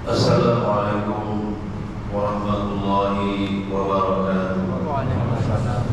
Assalamualaikum warahmatullahi wabarakatuh. Waalaikumsalam.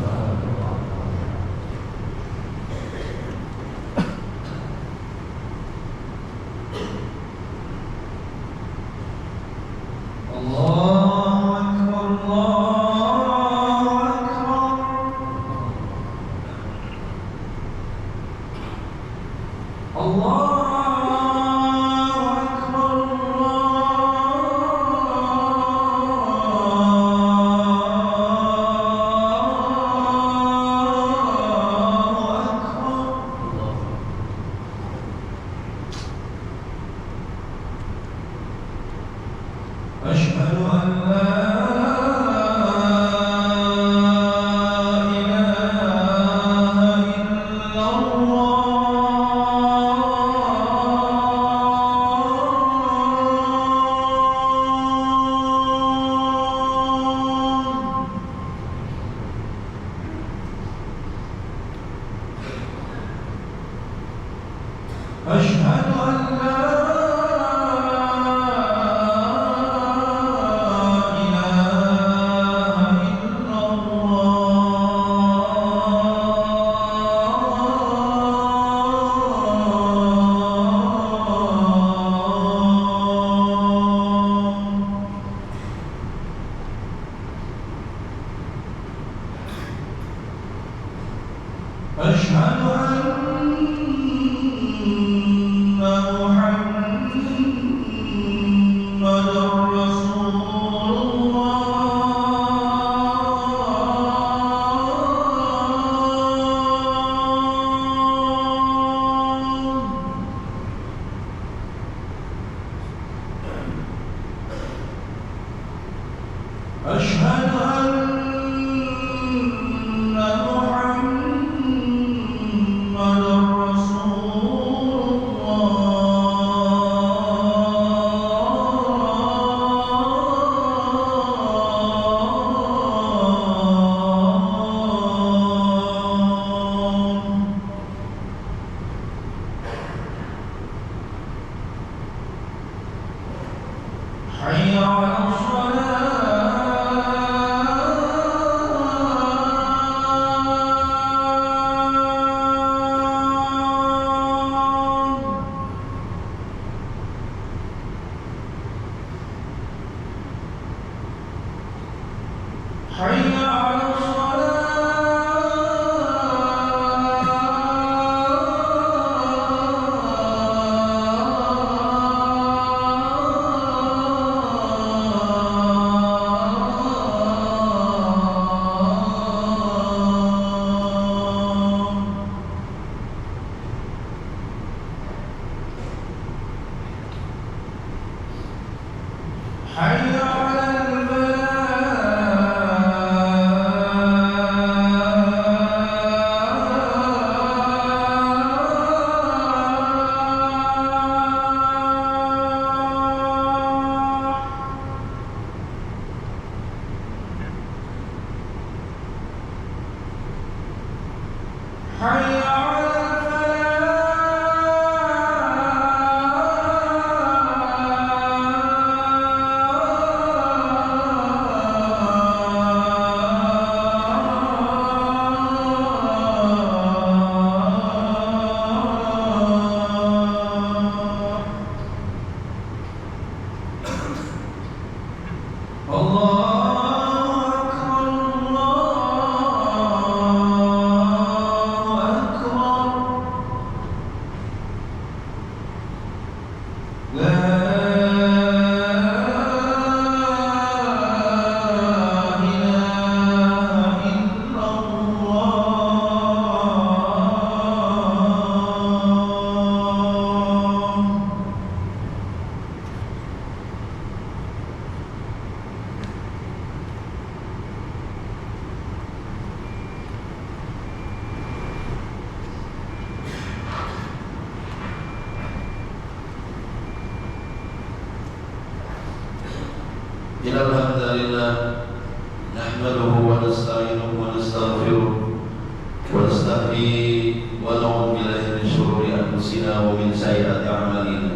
أنفسنا ومن سيئات أعمالنا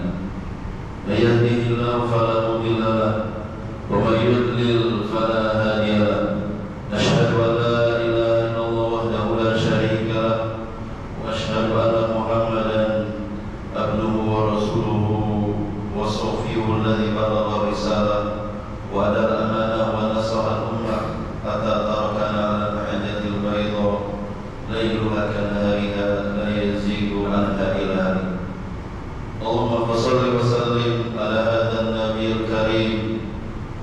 من يهده الله فلا مضل والرسالة وأدى الأمانة ونصح الأمة حتى تركنا على المحجة البيضاء ليلها كنهارها لا يزيغ عنها إلا هالك. اللهم صل وسلم على هذا النبي الكريم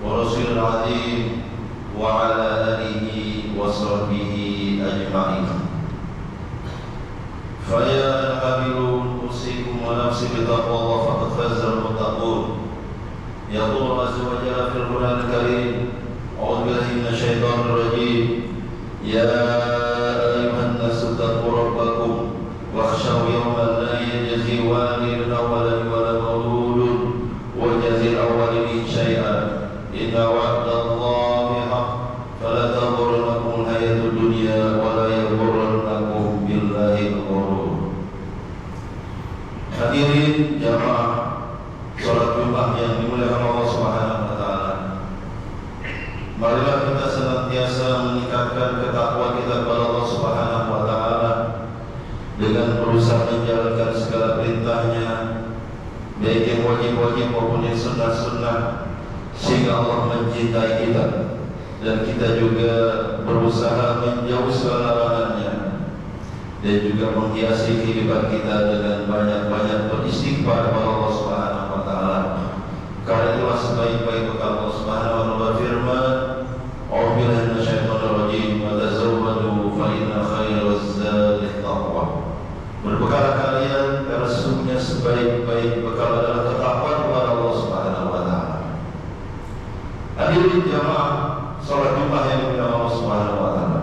ورسول العظيم وعلى آله وصحبه أجمعين. فيا الحاملون أوصيكم ونفسي بتقوى الله فقد فاز المتقون. يقول الله عز وجل في القرآن الكريم: أعوذ بالله من الشيطان الرجيم. يا أيها الناس اتقوا ربكم واخشوا يوما لا يجزي والد عن ولد ولا مولود ويجزي الوالدين شيئا إن وعد الله حق فلا تغرنكم الحياة الدنيا ولا يغرنكم بالله الغرور. Hadirin jamaah salat Jumat yang dimuliakan Allah Subhanahu wa taala. Marilah kita senantiasa meningkatkan ketakwaan kita kepada Allah Subhanahu wa taala dengan berusaha menjalankan segala perintahnya, baik yang wajib-wajib maupun yang sunnah-sunnah, sehingga Allah mencintai kita, dan kita juga berusaha menjauh segala larangannya, dan juga menghiasi kehidupan kita dengan banyak-banyak beristighfar kepada Allah Subhanahu wa taala. Karena itulah sebaik-baik bekal Allah Subhanahu wa taala firman: "A'udzu billahi minasyaitonir rajim, wa tazawwadu fa inna khairaz zadi taqwa." Berbekalah kalian karena sesungguhnya sebaik-baik bekal adalah ketakwaan kepada Allah Subhanahu wa taala. Hadirin jamaah salat Jumat yang dimuliakan Allah Subhanahu wa taala.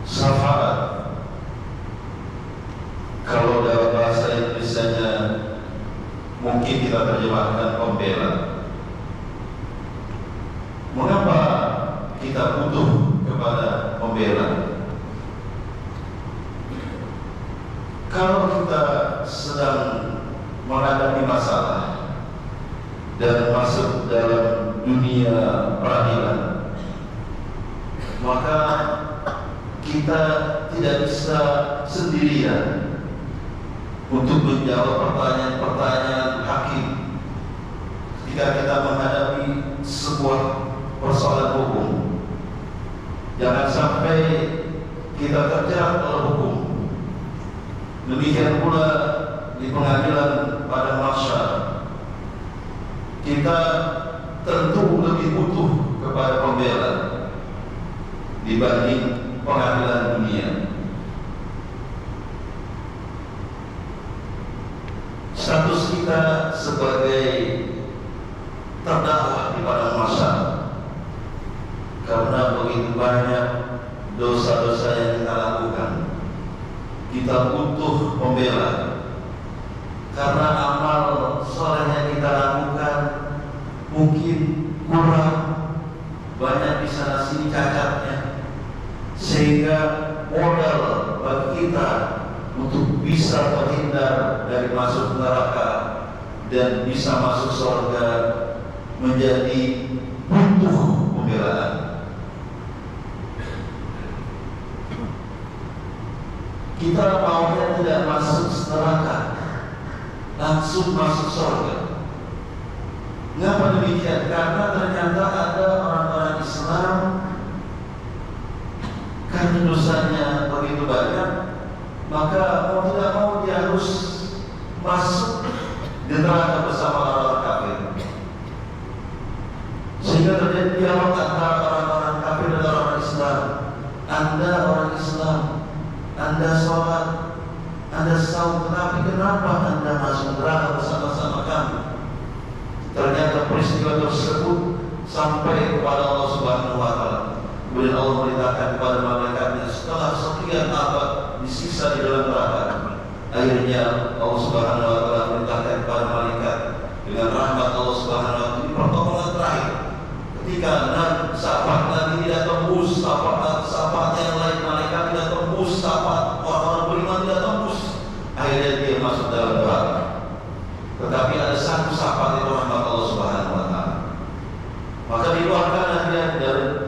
Syafaat, kalau dalam bahasa Indonesianya mungkin kita terjemahkan pembela. Mengapa kita butuh kepada pembela? Kalau kita sedang menghadapi masalah dan masuk dalam dunia peradilan, maka kita tidak bisa sendirian untuk menjawab pertanyaan-pertanyaan hakim ketika kita menghadapi sebuah persoalan hukum. Jangan sampai kita terjerat oleh hukum. Demikian pula di pengadilan pada mahsyar, kita tentu lebih butuh kepada pembela dibanding pengadilan dunia. Status kita sebagai terdakwa di padang mahsyar, karena begitu banyak dosa-dosa yang kita lakukan, kita butuh pembela. Karena amal soleh yang kita lakukan mungkin kurang, banyak di sana sini cacatnya, sehingga modal bagi kita untuk bisa terhindar dari masuk neraka dan bisa masuk surga menjadi butuh pembelaan. Kita maunya tidak masuk neraka, langsung masuk surga. Mengapa demikian? Karena ternyata ada orang-orang Islam karena dosanya begitu banyak, maka mau tidak mau dia harus masuk di neraka bersama orang-orang kafir. Sehingga terjadi dialog antara orang-orang kafir dan orang Islam. Anda orang Islam, Anda sholat, Anda saum, tetapi kenapa Anda masuk neraka bersama-sama kami? Ternyata peristiwa tersebut sampai kepada Allah Subhanahu wa taala. Kemudian Allah merintahkan kepada malaikatnya, setelah sekian abad disiksa di dalam neraka, akhirnya Allah Subhanahu wa taala merintahkan kepada malaikat dengan rahmat Allah Subhanahu wa taala. Ini pertolongan terakhir. Ketika sahabat Nabi tidak tembus, sahabat yang lain malaikat tidak tembus, sahabat orang-orang beriman tidak tembus, akhirnya dia masuk dalam neraka. Tetapi ada satu sahabat itu rahmat Allah Subhanahu wa taala, maka dikeluarkan dia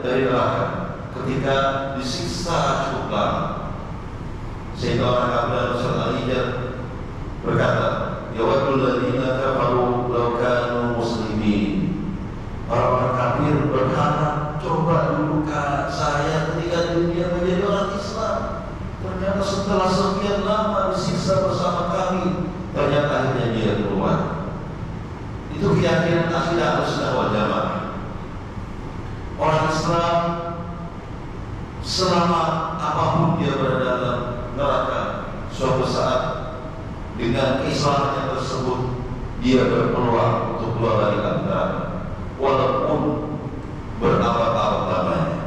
dari neraka ketika disiksa cukup lama. Sehingga orang kafir Rasul Al-Hijr berkata, "Ya wadul ladzina kafaru law kana akidah Ahlussunnah wal Jamaah. Orang Islam selama apapun dia berada dalam neraka, suatu saat dengan keislamannya tersebut dia berpeluang untuk keluar dari neraka, walaupun berabad-abad lamanya.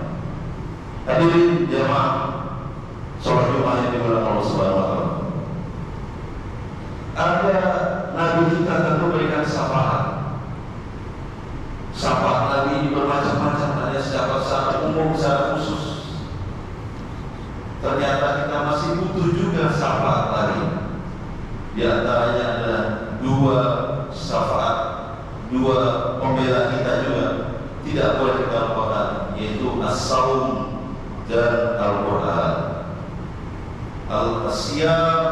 Hadirin jamaah sholat Jumat yang dimuliakan Allah Subhanahu wa taala. Ada Nabi kita tentu berikan syafaat. Syafaat Nabi ini bermacam-macam, ada secara umum, secara khusus. Ternyata kita masih butuh juga syafaat lain. Di antaranya ada dua syafaat, dua pembela kita juga tidak boleh kita lupakan, yaitu as-saum dan Al-Quran. Al-Siyam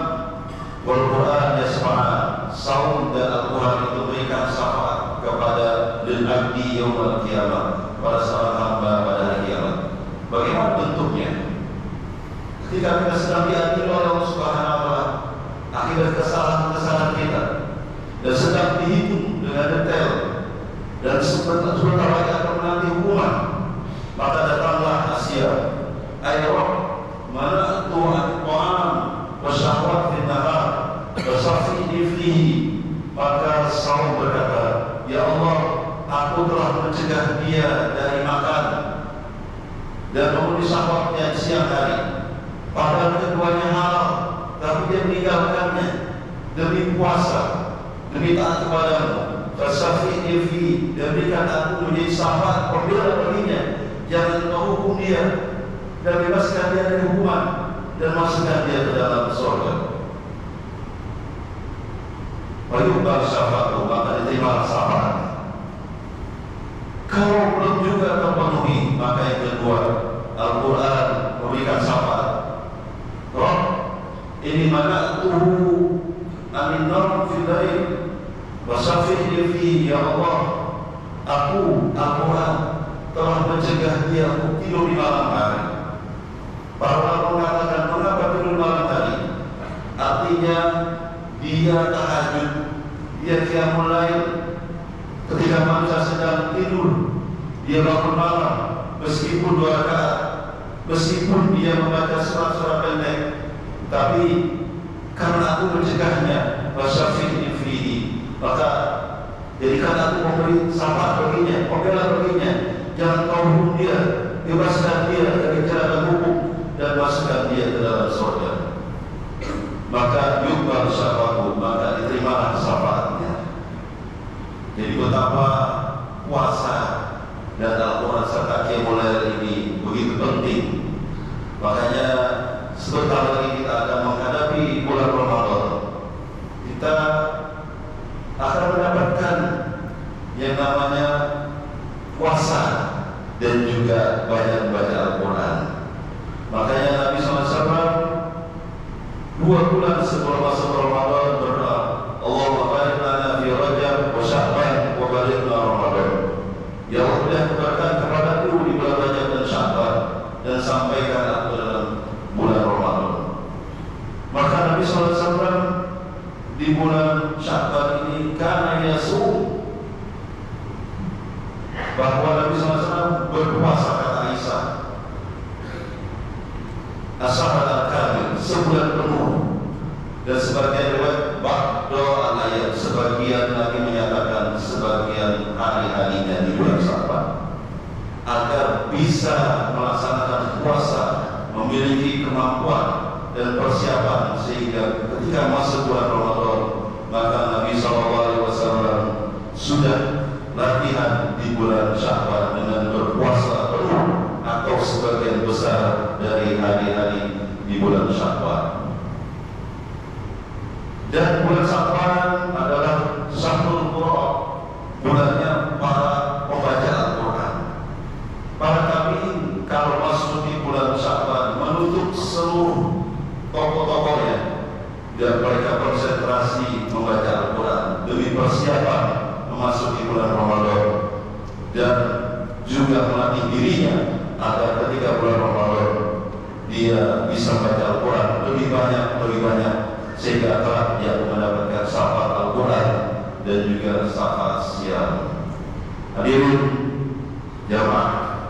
wal-Quran yasma'an. Saum dan Al-Quran itu berikan syafaat kepada lil-abdi yaumul qiyamah, pada seorang hamba pada hari kiamat. Bagaimana bentuknya? Ketika kita sedang diadili oleh Allah Subhanahu wa taala akibat kesalahan-kesalahan kita dan sedang dihitung dengan detail dan sebentar lagi akan menanti hukuman, maka datanglah Asia ayat mana Tuhan Tuhan wasyahwat fi nahar wasafi fihi. Maka Saum berkata, ya Allah, aku telah mencegah dia dari makan dan memenuhi syahwatnya siang hari, padahal keduanya halal, tapi dia meninggalkannya demi puasa, demi taat kepadamu. Wasafi fihi, dan berikan aku menjadi sahabat pembela baginya, jangan kau hukum dia dan bebaskan dia dari hukuman dan masukkan dia ke dalam surga. Wayuqbal syafa'atu, maka diterima syafaat. Kalau belum juga terpenuhi, maka yang kedua, Al-Quran memberikan syafaat. Roh ini mana tuhu amin nar fil lail wasafihi fi, ya Allah, aku Al-Quran telah mencegah dia untuk tidur di malam hari. Para ulama mengatakan, mengapa tidur malam hari? Artinya dia tahajud, dia qiyamul lail. Ketika manusia sedang tidur, dia bangun malam, meskipun 2 rakaat, meskipun dia membaca surat-surat pendek, tapi karena aku mencegahnya, wasyafi'i fihi, maka jadikan aku memberi syafaat baginya, pembela baginya. Jangan kau hukum dia, bebaskan dia dari jeratan hukum dan masukkan dia ke dalam surga. Maka yuqbal syafa'atu, maka diterimalah syafaatnya. Jadi betapa puasa dan Al-Quran serta qiyamul lail ini begitu penting. Makanya sebentar lagi kita akan menghadapi bulan Ramadan. Kita akan mendapatkan yang namanya puasa dan juga banyak baca Al-Quran. Makanya Nabi SAW 2 bulan sebelum masuk Ramadan berdoa, Allahumma barik lana fi Rajab wa Sya'ban wa barik lana Ramadan. Ya Allah, berikan keberkahan kepadaku di bulan Rajab dan Sya'ban, dan sampaikan aku dalam bulan Ramadan. Maka Nabi SAW di bulan Sya'ban ini karena yasum, bahwa Nabi SAW berpuasa, kata Aisyah, Asyhad al-Kamil, sebulan penuh. Dan sebagian riwayat ba'da al-ayat, sebagian lagi menyatakan sebagian hari-harinya di bulan Sya'ban, agar bisa melaksanakan puasa, memiliki kemampuan dan persiapan sehingga ketika masuk bulan Ramadan, maka Nabi SAW sudah latihan di bulan Sya'ban dengan berpuasa penuh atau sebagian besar dari hari-hari di bulan Sya'ban. Dan bulan Sya'ban adalah Syahrul Qur'an, bulannya para pembaca Al-Quran. Para tabi'in kalau masuk di bulan Sya'ban menutup seluruh toko-tokonya dan mereka konsentrasi membaca Al-Quran demi persiapan memasuki bulan Ramadan, dan juga melatih dirinya agar ketika bulan Ramadan dia bisa membaca Al-Quran lebih banyak, sehingga kelak dia mendapatkan syafaat Al-Quran dan juga syafaat siam. Hadirin jamaah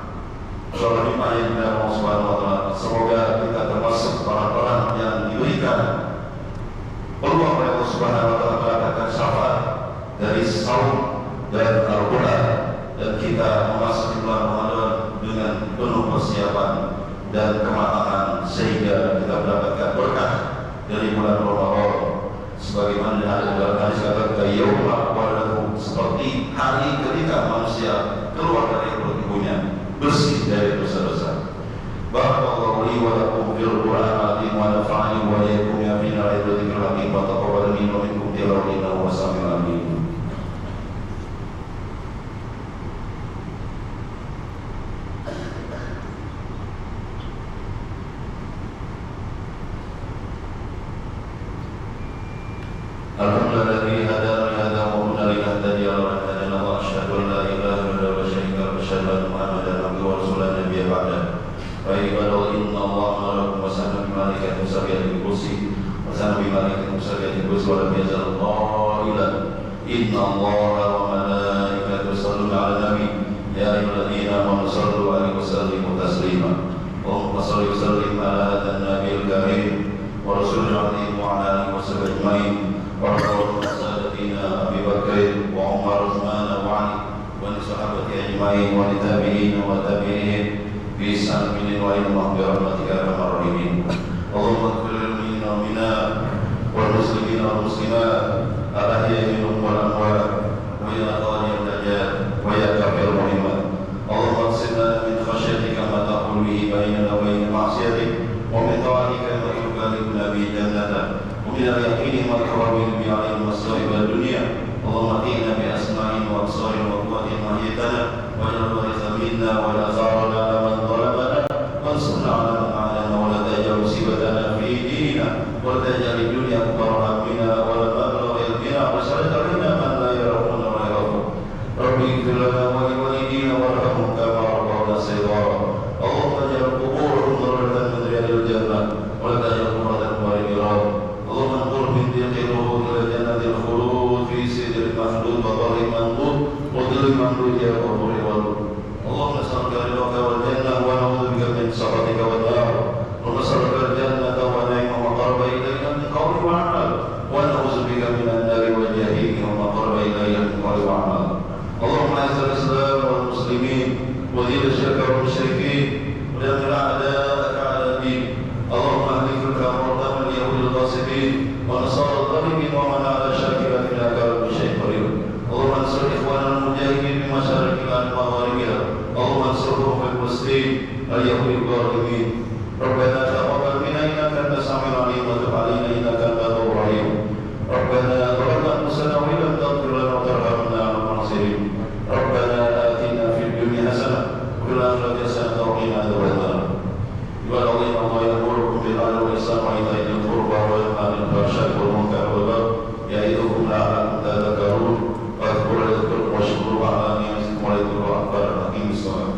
sholat Jumat yang dimuliakan Allah Subhanahu wa taala, semoga kita termasuk orang-orang yang diberikan peluang oleh Allah Subhanahu wa taala mendapatkan syafaat dari saum dan Al-Quran, dan kita memasuki bulan Ramadan dengan penuh persiapan dan kematangan sehingga kita mendapatkan berkah dari bulan Ramadan. Sebagaimana ada dalam hadis kata yaumul waladu, seperti hari ketika manusia keluar dari perut ibunya bersih dari dosa-dosa. Barakallahu li wa lakum fil Qur'anil azim wa nafa'ani wa iyyakum ya fina ayatul hakim wa taqabbal minni wa minkum tilawatan wa sami'al alim. Alhamdulillah hadana li hadza wa kunna linahtadiya lawla an hadana Allah, asyhadu an la ilaha illallah wa asyhadu anna Muhammadan abduhu wa rasuluhu la nabiyya ba'da. Fa ibadallah inna Allah malakum wa sana bi malaikatihi yusalluna bil kursi wa sana bi malaikatihi yusalluna bil kursi wa lam yazal qailan inna Allah wa malaikatahu yusalluna 'alan nabi ya ayyuhalladzina amanu sallu 'alaihi wa sallimu taslima. Allahumma shalli wa sallim 'ala hadzal nabiyil karim wa rasulil 'azim wa 'ala alihi wa sahbihi ajma'in. وارحم سادتنا ابي بكر وعمر وعثمان وعلي ولصحابه اجمعين وللتابعين وتابعيهم باحسان والى برحمتك يا ارحم الراحمين. اللهم اغفر للمؤمنين والمؤمنات والمسلمين والمسلمات الاحياء منهم والاموات ويا قاضي الحاجات ويا كافر المهمات. اللهم اغفر لنا من خشيتك ما تحول به بيننا وبين معصيتك ومن طاعتك ما يبلغنا به جنتك ومن اليقين ما تحول به علينا مصائب الدنيا. اللهم اتنا باسمائنا وابصارنا وقواتنا ما احييتنا واجعل الوارث منا ولا ثارنا على من ظلمنا وانصرنا على من عادانا ولا تجعل مصيبتنا في ديننا ولا تجعل الدنيا اكبر همنا ولا مبلغ علمنا وسلط علينا من لا يرحمنا ولا يرحمنا. رب اغفر لنا ولوالدينا وارحمهم كما ربونا صغارا. اللهم اجعل قبورهم ذرة من رياض الجنة ولا تجعل قبورهم دار النيران. اللهم انظر من ضيقه الى جنة الخلود في سدر مخلود وبر منضود وظل ممدود يا غفور ودود. اللهم نسألك رضاك والجنة ونعوذ بك من سخطك والنار. ونسألك الجنة ونعيم وما قرب إليها من قول وعمل ونعوذ بك من النار والجحيم وما قرب إليها من قول وعمل. اللهم أعز الإسلام والمسلمين وذل الشرك والمشركين ودمر أعداءك على الدين. اللهم اهلك الكفرة واليهود الغاصبين ونصارى الظالمين ومن على شاكلتنا كرم شيء قريب. اللهم انصر إخواننا المجاهدين بمشارق الأرض ومغاربها. اللهم انصرهم في فلسطين اليهود الظالمين. ربنا تقبل منا إنك أنت السميع العليم وتب علينا إنك أنت التواب الرحيم. ربنا ظلمنا أنفسنا وإن لم تغفر لنا وترحمنا على المعصيين. ربنا آتنا في الدنيا حسنة وفي الآخرة حسنة وقنا عذاب النار. عباد الله يأمركم بالعدل والإحسان وإيتاء ذي القربى وينهى عن الفحشاء والمنكر والبغي يعظكم لعلكم تذكرون. فاذكروا يذكركم واشكروا على نعمتكم ولا تكفروا أكبر. أقيموا الصلاة.